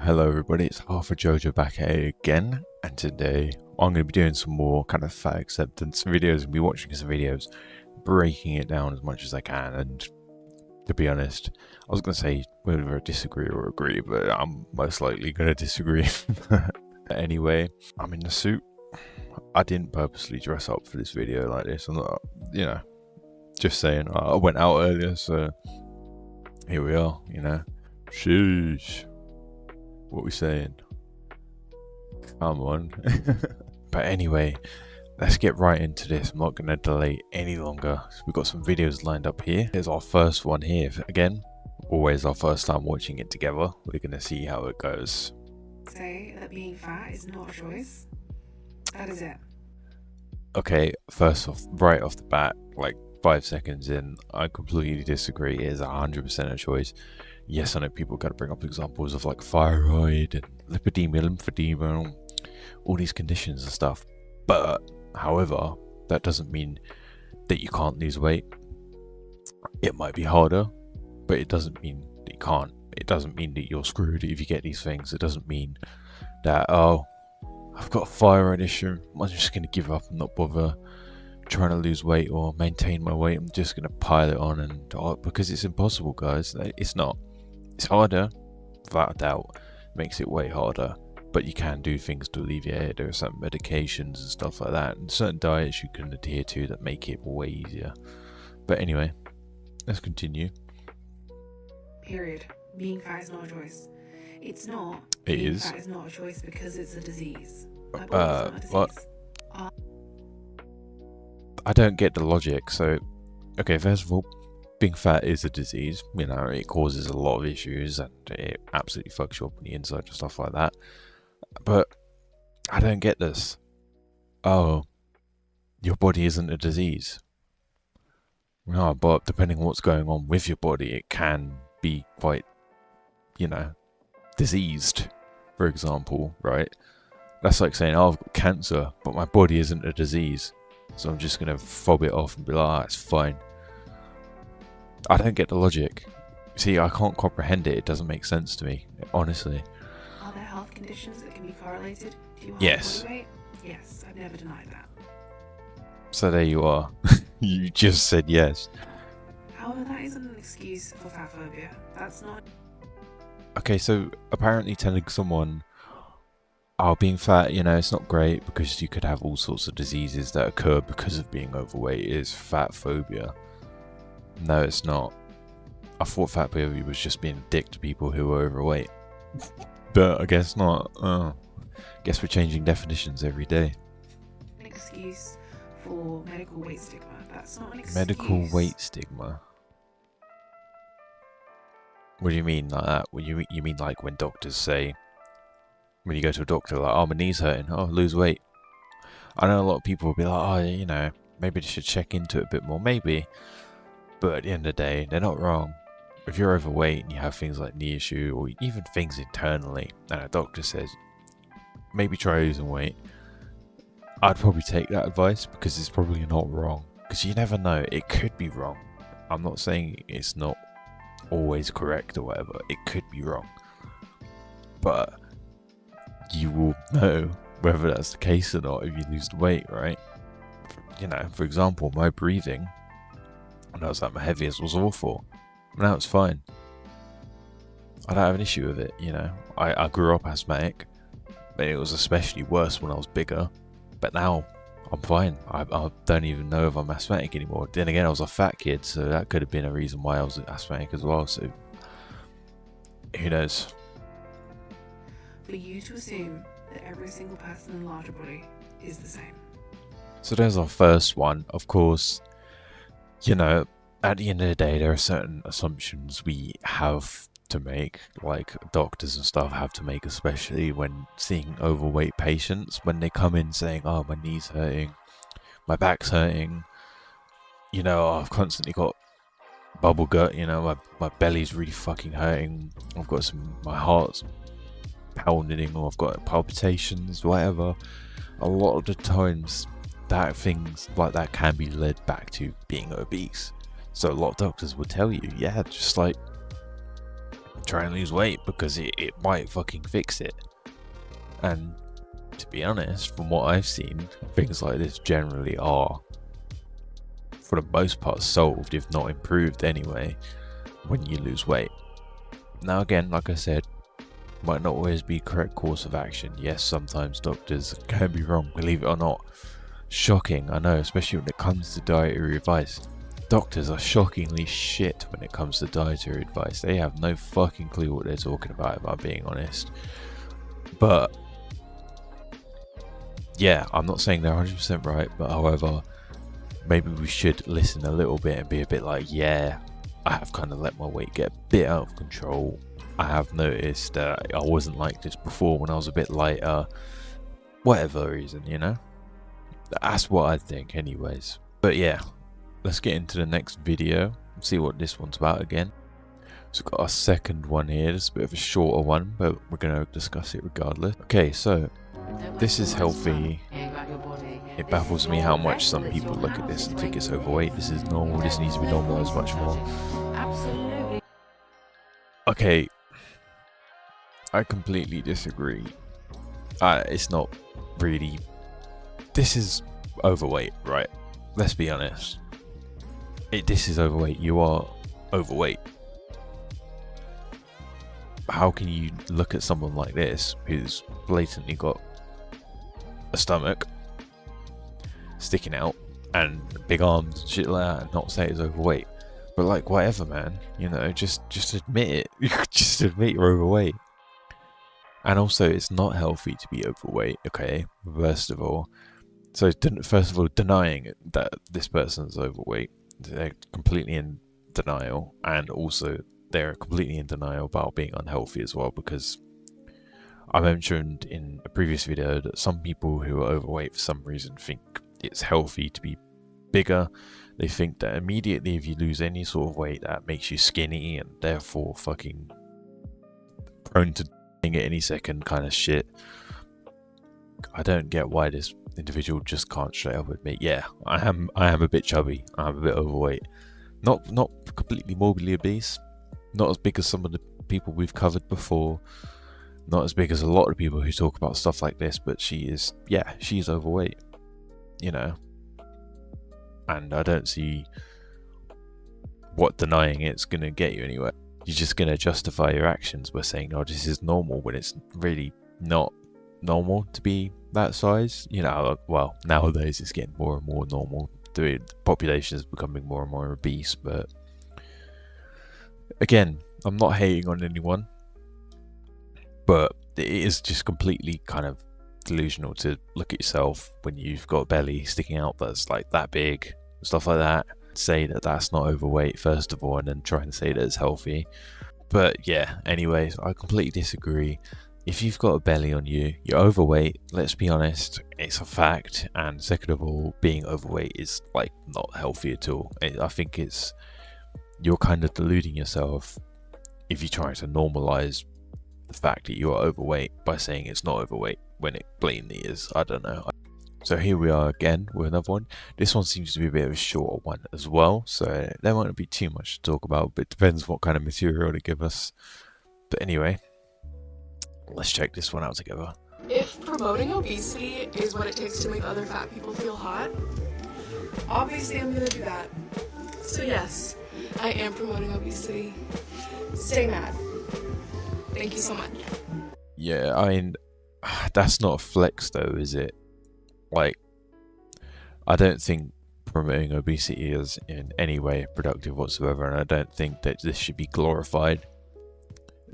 Hello everybody, it's Half a Jojo back at it again, and today I'm going to be doing some more kind of fat acceptance videos and be watching some videos, breaking it down as much as I can. And to be honest, I was going to say whether I disagree or agree, but I'm most likely going to disagree. Anyway, I'm in the suit. I didn't purposely dress up for this video like this. I'm not, just saying, I went out earlier, so here we are, Sheesh. What we saying? Come on. But anyway, let's get right into this. I'm not going to delay any longer. We've got some videos lined up here. Here's our first one here. Again, always our first time watching it together. We're going to see how it goes. Say that being fat is not a choice. That is it. Okay, first off, right off the bat, like 5 seconds in, I completely disagree. It is 100% a choice. Yes, I know people got to bring up examples of like thyroid and lipedema, lymphedema, all these conditions and stuff. But, however, that doesn't mean that you can't lose weight. It might be harder, but it doesn't mean that you can't. It doesn't mean that you're screwed if you get these things. It doesn't mean that, oh, I've got a thyroid issue, I'm just going to give up and not bother trying to lose weight or maintain my weight. I'm just going to pile it on, and because it's impossible, guys. It's not. It's harder, without a doubt. It makes it way harder, but you can do things to alleviate it. There are some medications and stuff like that, and certain diets you can adhere to that make it way easier. But anyway, let's continue. Period. Being fat is not a choice. It's not. It being is. fat is not a choice because it's a disease. What? I don't get the logic. So, okay, first of all, being fat is a disease. It causes a lot of issues and it absolutely fucks you up on the inside and stuff like that. But I don't get this. Oh, your body isn't a disease. No, but depending on what's going on with your body, it can be quite, diseased, for example, right? That's like saying, oh, I've got cancer, but my body isn't a disease. So I'm just going to fob it off and be like, it's fine. I don't get the logic. See, I can't comprehend it. It doesn't make sense to me, honestly. Are there health conditions that can be correlated to your Yes. body weight? Yes, I've never denied that. So there you are. You just said yes. However, that isn't an excuse for fat phobia. That's not. Okay, so apparently telling someone, oh, being fat, it's not great because you could have all sorts of diseases that occur because of being overweight is fat phobia. No, it's not. I thought fat phobia was just being a dick to people who are overweight. But I guess not. Guess we're changing definitions every day. An excuse for medical weight stigma. That's not an excuse. Medical weight stigma. What do you mean like that? You mean like when doctors say, when you go to a doctor, like, oh, my knee's hurting, oh, lose weight. I know a lot of people will be like, oh, maybe they should check into it a bit more, maybe. But at the end of the day, they're not wrong. If you're overweight and you have things like knee issue or even things internally, and a doctor says, maybe try losing weight, I'd probably take that advice because it's probably not wrong. Because you never know, it could be wrong. I'm not saying it's not always correct or whatever, it could be wrong. But you will know whether that's the case or not if you lose the weight, right? For example, my breathing, when I was at my heaviest, was awful. Now it's fine. I don't have an issue with it, I grew up asthmatic, but it was especially worse when I was bigger. But now I'm fine. I don't even know if I'm asthmatic anymore. Then again, I was a fat kid, so that could have been a reason why I was asthmatic as well. So who knows? For you to assume that every single person in a larger body is the same. So there's our first one. Of course, at the end of the day, there are certain assumptions we have to make, like doctors and stuff have to make, especially when seeing overweight patients, when they come in saying, oh, my knee's hurting, my back's hurting, I've constantly got bubble gut, my belly's really fucking hurting, I've got my heart's pounding, or I've got palpitations, whatever. A lot of the times that things like that can be led back to being obese. So a lot of doctors will tell you, yeah, just like try and lose weight because it might fucking fix it. And to be honest, from what I've seen, things like this generally are, for the most part, solved, if not improved anyway, when you lose weight. Now again, like I said, might not always be correct course of action. Yes, sometimes doctors can be wrong, believe it or not. Shocking, I know, especially when it comes to dietary advice. Doctors are shockingly shit when it comes to dietary advice. They have no fucking clue what they're talking about, if I'm being honest. But yeah, I'm not saying they're 100% right, but however, maybe we should listen a little bit and be a bit like, yeah, I have kind of let my weight get a bit out of control. I have noticed that I wasn't like this before when I was a bit lighter. Whatever reason, you know? That's what I think anyways. But yeah, let's get into the next video, see what this one's about again. So we've got our second one here. It's a bit of a shorter one, but we're going to discuss it regardless. Okay, so this is healthy. It baffles me how much some people look at this and think it's overweight. This is normal. This needs to be normalized much more. Absolutely. Okay, I completely disagree. It's not really. This is overweight, right? Let's be honest. This is overweight. You are overweight. How can you look at someone like this who's blatantly got a stomach sticking out and big arms and shit like that and not say it's overweight? But like, whatever, man, you know, just admit it. Just admit you're overweight. And also, it's not healthy to be overweight, okay, first of all. So first of all, denying that this person's overweight, they're completely in denial, and also they're completely in denial about being unhealthy as well, because I mentioned in a previous video that some people who are overweight for some reason think it's healthy to be bigger. They think that immediately if you lose any sort of weight, that makes you skinny and therefore fucking prone to dying at any second kind of shit. I don't get why this individual just can't straight up admit, yeah, I am a bit chubby, I'm a bit overweight. Not completely morbidly obese, not as big as some of the people we've covered before, not as big as a lot of people who talk about stuff like this, but she's overweight, you know. And I don't see what denying it's going to get you anywhere. You're just going to justify your actions by saying, oh, this is normal, when it's really not normal to be that size. You know, well, nowadays it's getting more and more normal. The population is becoming more and more obese, but again, I'm not hating on anyone, but it is just completely kind of delusional to look at yourself when you've got a belly sticking out that's like that big, stuff like that, say that that's not overweight first of all, and then try and say that it's healthy. But yeah, anyways, I completely disagree. If you've got a belly on you, you're overweight, let's be honest, it's a fact. And second of all, being overweight is like not healthy at all. I think you're kind of deluding yourself if you're trying to normalize the fact that you are overweight by saying it's not overweight when it blatantly is. I don't know. So here we are again with another one. This one seems to be a bit of a shorter one as well, so there won't be too much to talk about, but it depends what kind of material they give us. But anyway, let's check this one out together. If promoting obesity is what it takes to make other fat people feel hot, obviously I'm gonna do that. So yes, I am promoting obesity. Stay mad. Thank you so much. Yeah, I mean, that's not a flex though, is it? Like, I don't think promoting obesity is in any way productive whatsoever, and I don't think that this should be glorified.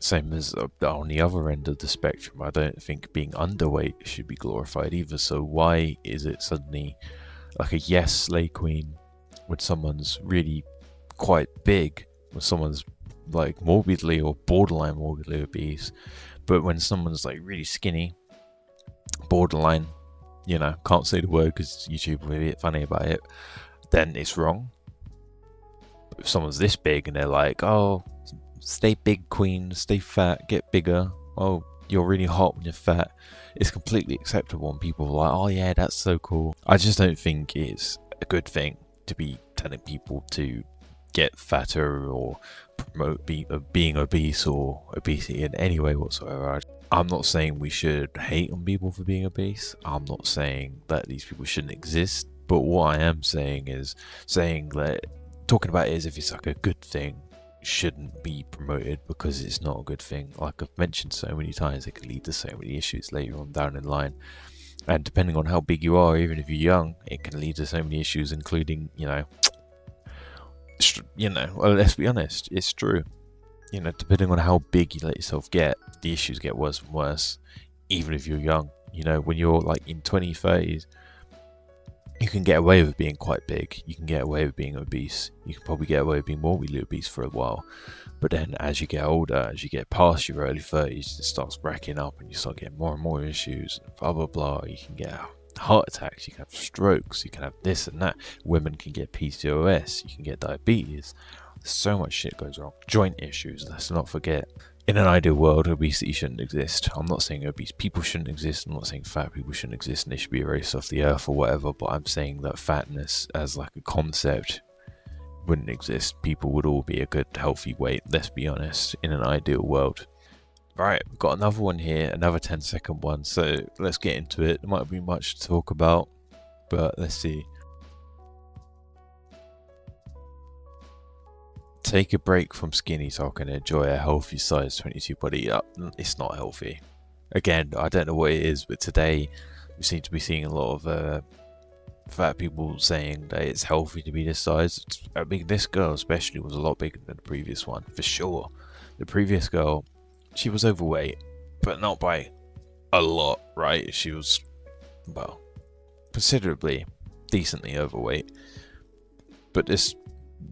Same as on the other end of the spectrum, I don't think being underweight should be glorified either. So why is it suddenly like a yes, slay queen, when someone's really quite big, when someone's like morbidly or borderline morbidly obese, but when someone's like really skinny, borderline, you know, can't say the word because YouTube will be funny about it, then it's wrong. If someone's this big and they're like, oh, stay big queen, stay fat, get bigger, oh, you're really hot when you're fat, it's completely acceptable, and people are like, oh yeah, that's so cool. I just don't think it's a good thing to be telling people to get fatter or promote being obese or obesity in any way whatsoever. I'm not saying we should hate on people for being obese. I'm not saying that these people shouldn't exist. But what I am saying is saying that talking about it as if it's like a good thing shouldn't be promoted, because it's not a good thing. Like I've mentioned so many times, it can lead to so many issues later on down in line. And depending on how big you are, even if you're young, it can lead to so many issues, including, well, let's be honest, it's true. Depending on how big you let yourself get, the issues get worse and worse, even if you're young. When you're like in 20s, 30s, you can get away with being quite big. You can get away with being obese. You can probably get away with being morbidly obese for a while. But then as you get older, as you get past your early 30s, it starts racking up and you start getting more and more issues, blah, blah, blah. You can get heart attacks, you can have strokes, you can have this and that. Women can get PCOS, you can get diabetes. So much shit goes wrong. Joint issues, let's not forget. In an ideal world, obesity shouldn't exist. I'm not saying obese people shouldn't exist. I'm not saying fat people shouldn't exist and they should be erased off the earth or whatever. But I'm saying that fatness as like a concept wouldn't exist. People would all be a good, healthy weight. Let's be honest. In an ideal world. Right, we've got another one here, another 10-second one. So let's get into it. There might be much to talk about, but let's see. Take a break from skinny so I can enjoy a healthy size 22 body. It's not healthy. Again, I don't know what it is, but today we seem to be seeing a lot of fat people saying that it's healthy to be this size. I mean, this girl especially was a lot bigger than the previous one, for sure. The previous girl, she was overweight, but not by a lot, right? She was, well, considerably, decently overweight. But this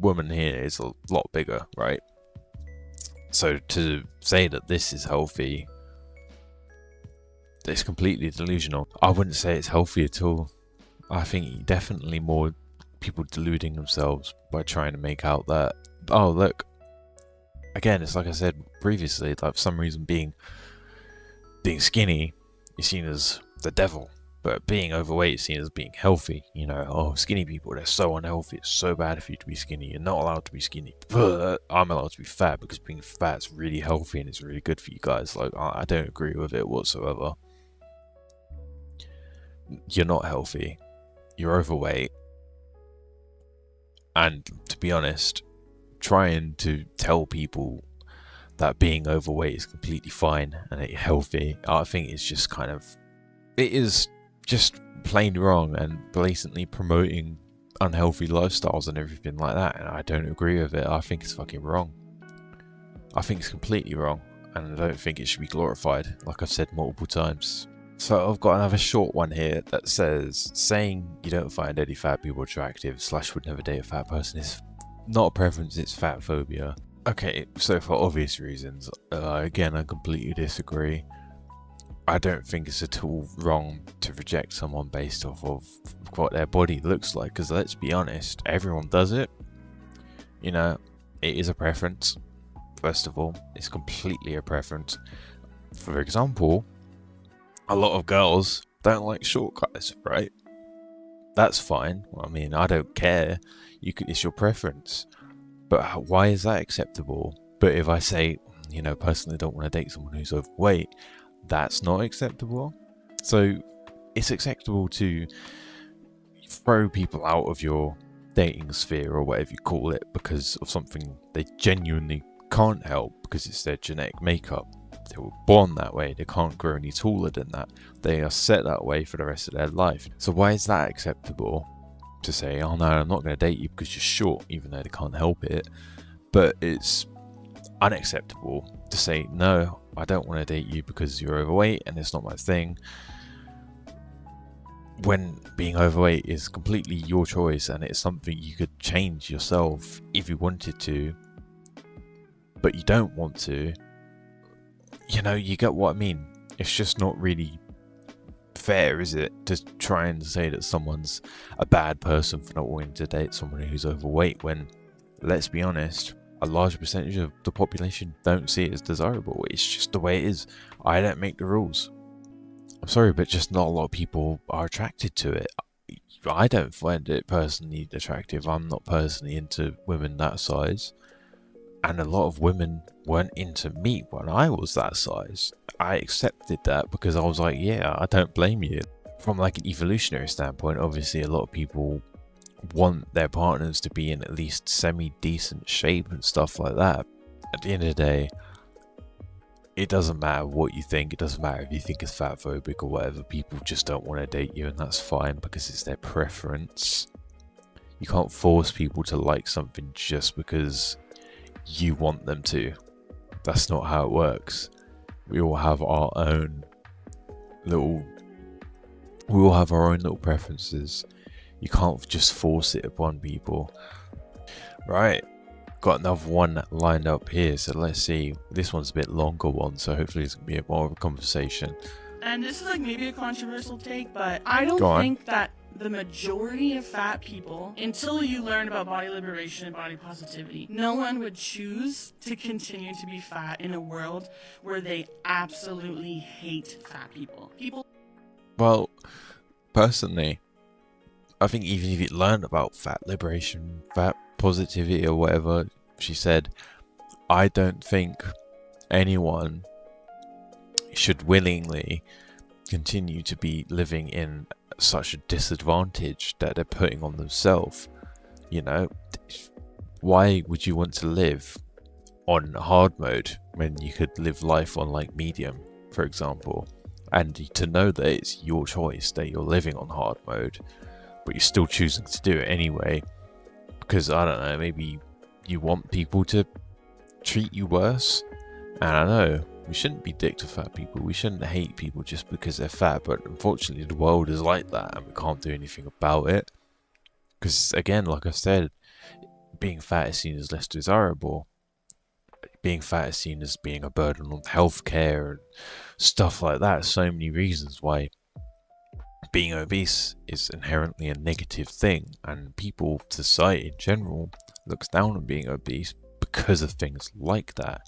woman here is a lot bigger, right? So to say that this is healthy, it's completely delusional. I wouldn't say it's healthy at all. I think definitely more people deluding themselves by trying to make out that, oh look, again, it's like I said previously, like for some reason being skinny is seen as the devil, but being overweight is seen as being healthy. Oh, skinny people, they're so unhealthy, it's so bad for you to be skinny, you're not allowed to be skinny, but I'm allowed to be fat because being fat is really healthy and it's really good for you guys. Like, I don't agree with it whatsoever. You're not healthy, you're overweight, and to be honest, trying to tell people that being overweight is completely fine and healthy, I think it's just it is just plain wrong and blatantly promoting unhealthy lifestyles and everything like that, and I don't agree with it. I think it's fucking wrong. I think it's completely wrong, and I don't think it should be glorified, like I've said multiple times. So I've got another short one here that says, saying you don't find any fat people attractive / would never date a fat person is not a preference, it's fat phobia. Okay, so for obvious reasons, again, I completely disagree. I don't think it's at all wrong to reject someone based off of what their body looks like, because let's be honest, everyone does it. It is a preference. First of all, it's completely a preference. For example, a lot of girls don't like short guys, right? That's fine. I mean, I don't care. It's your preference. But why is that acceptable? But if I say, personally don't want to date someone who's overweight, that's not acceptable. So it's acceptable to throw people out of your dating sphere or whatever you call it because of something they genuinely can't help, because it's their genetic makeup. They were born that way. They can't grow any taller than that. They are set that way for the rest of their life. So why is that acceptable? To say, oh no, I'm not going to date you because you're short, even though they can't help it. But it's unacceptable to say, no, I don't want to date you because you're overweight and it's not my thing, when being overweight is completely your choice and it's something you could change yourself if you wanted to, but you don't want to. You get what I mean. It's just not really fair, is it, to try and say that someone's a bad person for not wanting to date someone who's overweight, when, let's be honest, a large percentage of the population don't see it as desirable. It's just the way it is. I don't make the rules. I'm sorry, but just not a lot of people are attracted to it. I don't find it personally attractive. I'm not personally into women that size. And a lot of women weren't into meat when I was that size. I accepted that because I was like, yeah, I don't blame you. From like an evolutionary standpoint, obviously a lot of people want their partners to be in at least semi-decent shape and stuff like that. At the end of the day, it doesn't matter what you think. It doesn't matter if you think it's fat phobic or whatever. People just don't want to date you, and that's fine because it's their preference. You can't force people to like something just because you want them to. That's not how it works. We all have our own little preferences. You can't just force it upon people. Right, got another one lined up here, so let's see. This one's a bit longer one, so hopefully it's gonna be more of a conversation. And this is like maybe a controversial take, but I don't think that the majority of fat people, until you learn about body liberation and body positivity, no one would choose to continue to be fat in a world where they absolutely hate fat people. Well, personally, I think even if you learn about fat liberation, fat positivity or whatever she said, I don't think anyone should willingly continue to be living in such a disadvantage that they're putting on themselves. You know, why would you want to live on hard mode when you could live life on like medium, for example? And to know that it's your choice that you're living on hard mode, but you're still choosing to do it anyway, because I don't know, maybe you want people to treat you worse. And I know we shouldn't be dick to fat people. We shouldn't hate people just because they're fat. But unfortunately, the world is like that, and we can't do anything about it. Because again, like I said, being fat is seen as less desirable. Being fat is seen as being a burden on healthcare and stuff like that. So many reasons why being obese is inherently a negative thing, and people, society in general, looks down on being obese because of things like that.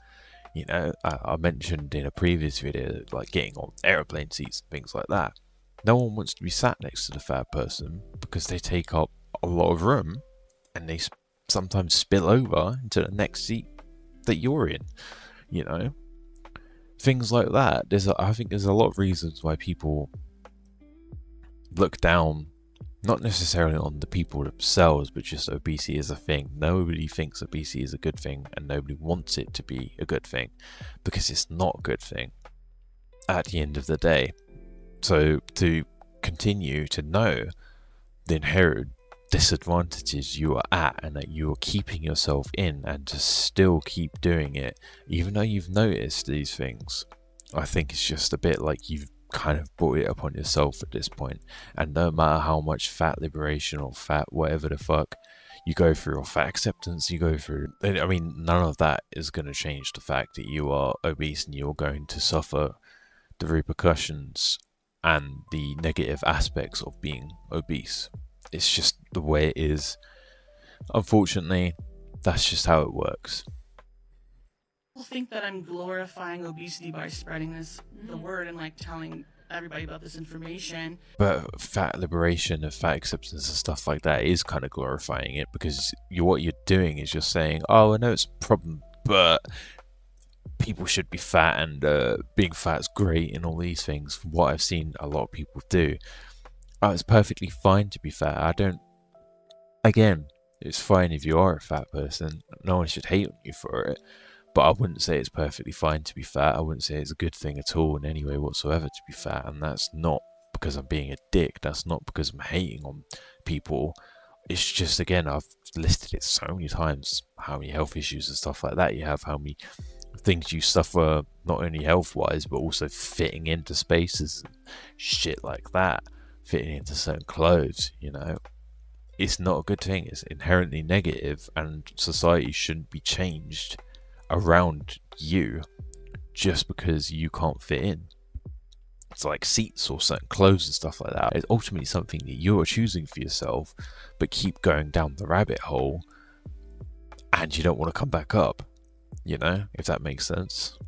You know, I mentioned in a previous video, like getting on aeroplane seats and things like that. No one wants to be sat next to the fat person because they take up a lot of room, and they sometimes spill over into the next seat that you're in. You know, things like that. I think there's a lot of reasons why people look down, not necessarily on the people themselves, but just obesity is a thing. Nobody thinks obesity is a good thing, and nobody wants it to be a good thing, because it's not a good thing at the end of the day. So to continue to know the inherent disadvantages you are at, and that you are keeping yourself in, and to still keep doing it, even though you've noticed these things, I think it's just a bit like you've kind of brought it upon yourself at this point. And no matter how much fat liberation or fat whatever the fuck you go through, or fat acceptance you go through, I mean, none of that is going to change the fact that you are obese and you're going to suffer the repercussions and the negative aspects of being obese. It's just the way it is. Unfortunately, that's just how it works. People think that I'm glorifying obesity by spreading the word and like telling everybody about this information. But fat liberation and fat acceptance and stuff like that is kind of glorifying it, because what you're doing is you're saying, oh, I know it's a problem, but people should be fat, and being fat is great and all these things. From what I've seen a lot of people do, it's perfectly fine to be fat. Again, it's fine if you are a fat person. No one should hate on you for it. But I wouldn't say it's perfectly fine to be fat. I wouldn't say it's a good thing at all in any way whatsoever to be fat. And that's not because I'm being a dick. That's not because I'm hating on people. It's just, again, I've listed it so many times, how many health issues and stuff like that you have, how many things you suffer, not only health-wise, but also fitting into spaces and shit like that, fitting into certain clothes, you know. It's not a good thing. It's inherently negative, and society shouldn't be changed around you just because you can't fit in. It's like seats or certain clothes and stuff like that. It's ultimately something that you're choosing for yourself, but keep going down the rabbit hole and you don't want to come back up, you know, if that makes sense.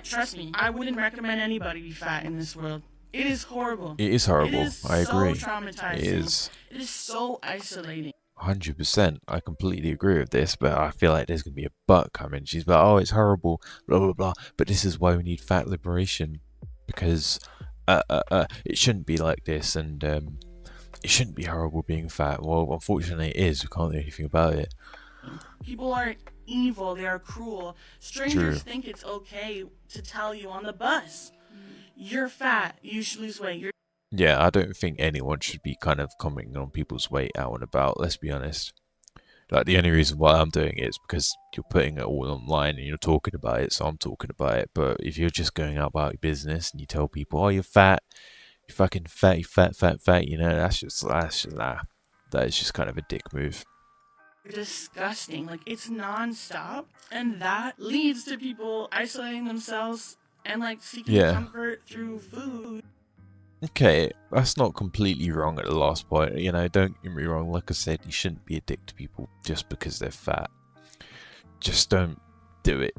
Trust me, I wouldn't recommend anybody be fat in this world. It is horrible. It is horrible. It is I agree. So traumatizing. It is. It is so isolating. 100%. I completely agree with this, but I feel like there's going to be a but coming. She's like, oh, it's horrible, blah, blah, blah. But this is why we need fat liberation, because it shouldn't be like this, and it shouldn't be horrible being fat. Well, unfortunately, it is. We can't do anything about it. People are evil. They are cruel. Strangers think it's okay to tell you on the bus, you're fat, you should lose weight. Yeah, I don't think anyone should be kind of commenting on people's weight out and about, let's be honest. Like, the only reason why I'm doing it is because you're putting it all online and you're talking about it, so I'm talking about it. But if you're just going out about your business and you tell people, oh, you're fat, you're fucking fat, you fat, you know, that's just nah. That is just kind of a dick move. Disgusting. Like, it's non-stop, and that leads to people isolating themselves and like seeking comfort through food. Okay, that's not completely wrong at the last point. You know, don't get me wrong. Like I said, you shouldn't be a dick to people just because they're fat. Just don't do it.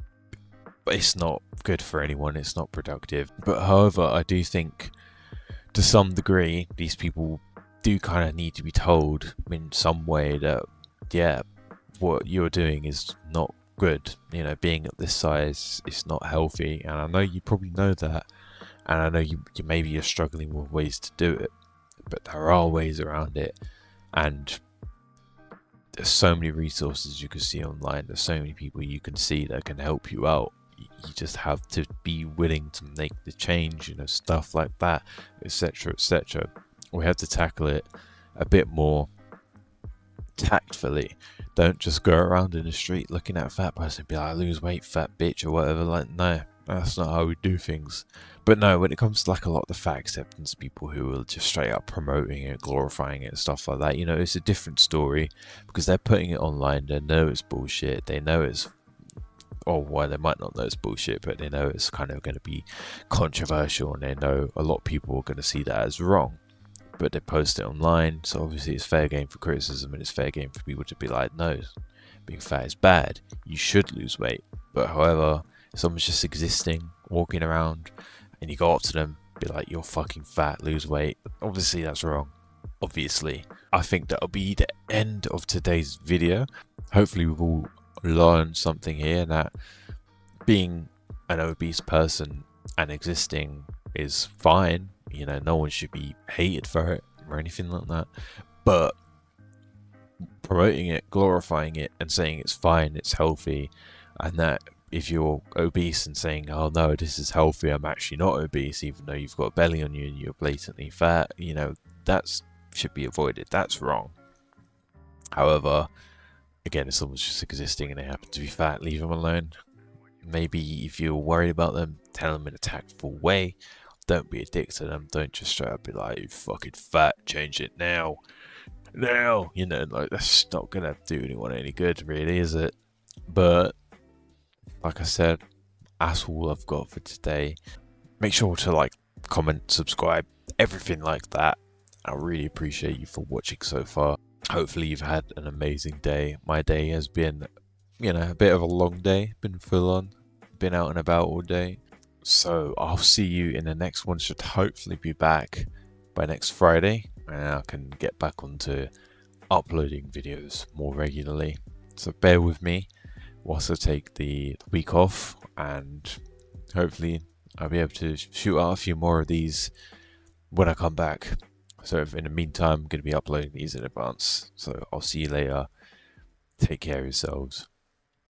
But it's not good for anyone. It's not productive. But however, I do think to some degree, these people do kind of need to be told in some way that, yeah, what you're doing is not good. You know, being at this size is not healthy. And I know you probably know that. And I know you maybe you're struggling with ways to do it, but there are ways around it. And there's so many resources you can see online. There's so many people you can see that can help you out. You just have to be willing to make the change, you know, stuff like that, etc., etc. We have to tackle it a bit more tactfully. Don't just go around in the street looking at a fat person and be like, lose weight, fat bitch, or whatever. Like, no, that's not how we do things. But no, when it comes to like a lot of the fat acceptance people who are just straight up promoting it, glorifying it, and stuff like that, you know, it's a different story because they're putting it online. They know it's bullshit. They know it's, or why they might not know it's bullshit, but they know it's kind of going to be controversial, and they know a lot of people are going to see that as wrong. But they post it online, so obviously it's fair game for criticism, and it's fair game for people to be like, no, being fat is bad. You should lose weight. But however, if someone's just existing, walking around, and you go up to them, be like, you're fucking fat, lose weight. Obviously, that's wrong. Obviously. I think that'll be the end of today's video. Hopefully, we've all learned something here, that being an obese person and existing is fine. You know, no one should be hated for it or anything like that. But promoting it, glorifying it, and saying it's fine, it's healthy, and that if you're obese and saying, oh no, this is healthy, I'm actually not obese, even though you've got a belly on you and you're blatantly fat, you know, that should be avoided. That's wrong. However, again, if someone's just existing and they happen to be fat, leave them alone. Maybe if you're worried about them, tell them in a tactful way. Don't be a dick to them. Don't just straight up be like, you fucking fat, change it now. Now, you know, like, that's not gonna do anyone any good, really, is it? But like I said, that's all I've got for today. Make sure to like, comment, subscribe, everything like that. I really appreciate you for watching so far. Hopefully you've had an amazing day. My day has been, you know, a bit of a long day, been full on, been out and about all day. So I'll see you in the next one. Should hopefully be back by next Friday, and I can get back onto uploading videos more regularly. So bear with me whilst I take the week off, and hopefully I'll be able to shoot out a few more of these when I come back. So in the meantime, I'm going to be uploading these in advance. So I'll see you later. Take care of yourselves.